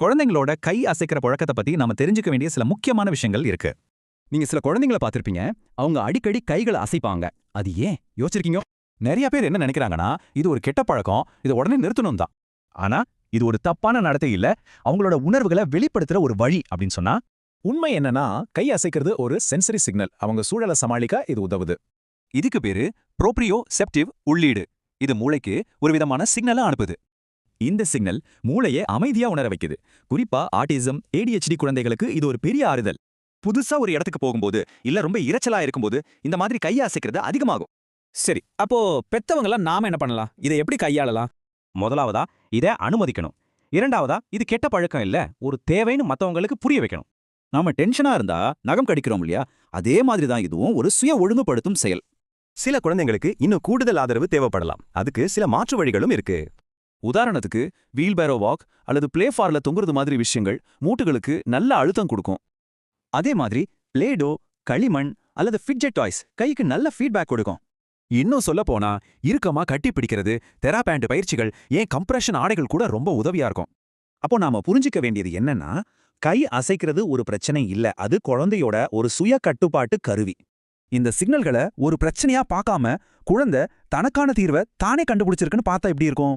குழந்தைங்களோட கை அசைக்கிற பழக்கத்தை பத்தி நாம தெரிஞ்சுக்க வேண்டிய சில முக்கியமான விஷயங்கள் இருக்கு. நீங்க சில குழந்தைங்கள பார்த்திருப்பீங்க, அவங்க அடிக்கடி கைகளை அசைப்பாங்க. அது ஏன் யோசிச்சிருக்கீங்க? நிறைய பேர் என்ன நினைக்கிறாங்கன்னா, இது ஒரு கெட்ட பழக்கம், இதை உடனே நிறுத்தணும் தான். ஆனா இது ஒரு தப்பான நடத்தை இல்ல, அவங்களோட உணர்வுகளை வெளிப்படுத்துற ஒரு வழி அப்படின்னு சொன்னா. உண்மை என்னன்னா, கை அசைக்கிறது ஒரு சென்சரி சிக்னல். அவங்க சூழலை சமாளிக்க இது உதவுது. இதுக்கு பேரு ப்ரோப்ரியோ செப்டிவ் உள்ளீடு. இது மூளைக்கு ஒரு விதமான சிக்னலை அனுப்புது. இந்த சிக்னல் மூளையை அமைதியா உணர வைக்குது. குறிப்பா ஆட்டிசம், ADHD குழந்தைகளுக்கு இது ஒரு பெரிய ஆறுதல். புதுசா ஒரு இடத்துக்கு போகும்போது இல்ல ரொம்ப இரைச்சலா இருக்கும்போது இந்த மாதிரி கையை அசைக்கிறது அதிகமாகும். சரி, அப்போ பெத்தவங்கலாம் நாம என்ன பண்ணலாம்? இதை எப்படி கையாளலாம்? முதலாவதா இதை அனுமதிக்கணும். இரண்டாவதா இது கெட்ட பழக்கம் இல்ல, ஒரு தேவைன்னு மத்தவங்களுக்கு புரிய வைக்கணும். நாம டென்ஷனா இருந்தா நகம் கடிக்கிறோம் இல்லையா, அதே மாதிரி தான் இதுவும் ஒரு சுய ஒழுங்குபடுத்தும் செயல். சில குழந்தைங்களுக்கு இன்னும் கூடுதல் ஆதரவு தேவைப்படலாம். அதுக்கு சில மாற்று வழிகளும் இருக்கு. உதாரணத்துக்கு வீல்பேரோ வாக் அல்லது பிளே ஃபார்ல தொங்குறது மாதிரி விஷயங்கள் மூட்டுகளுக்கு நல்ல அழுத்தம் கொடுக்கும். அதே மாதிரி பிளேடோ, களிமண் அல்லது ஃபிட்ஜெட் டாய்ஸ் கைக்கு நல்ல ஃபீட்பேக் கொடுக்கும். இன்னும் சொல்ல போனா இறுக்கமா கட்டி பிடிக்கிறது, தெராபேண்ட் பயிற்சிகள், ஏன் கம்ப்ரெஷன் ஆடைகள் கூட ரொம்ப உதவியா இருக்கும். அப்போ நாம புரிஞ்சிக்க வேண்டியது என்னன்னா, கை அசைக்கிறது ஒரு பிரச்சனை இல்ல, அது குழந்தையோட ஒரு சுய கட்டுப்பாட்டு கருவி. இந்த சிக்னல்களை ஒரு பிரச்சனையா பார்க்காம குழந்தை தனக்கான தீர்வை தானே கண்டுபிடிச்சிருக்குன்னு பார்த்தா எப்படி இருக்கும்?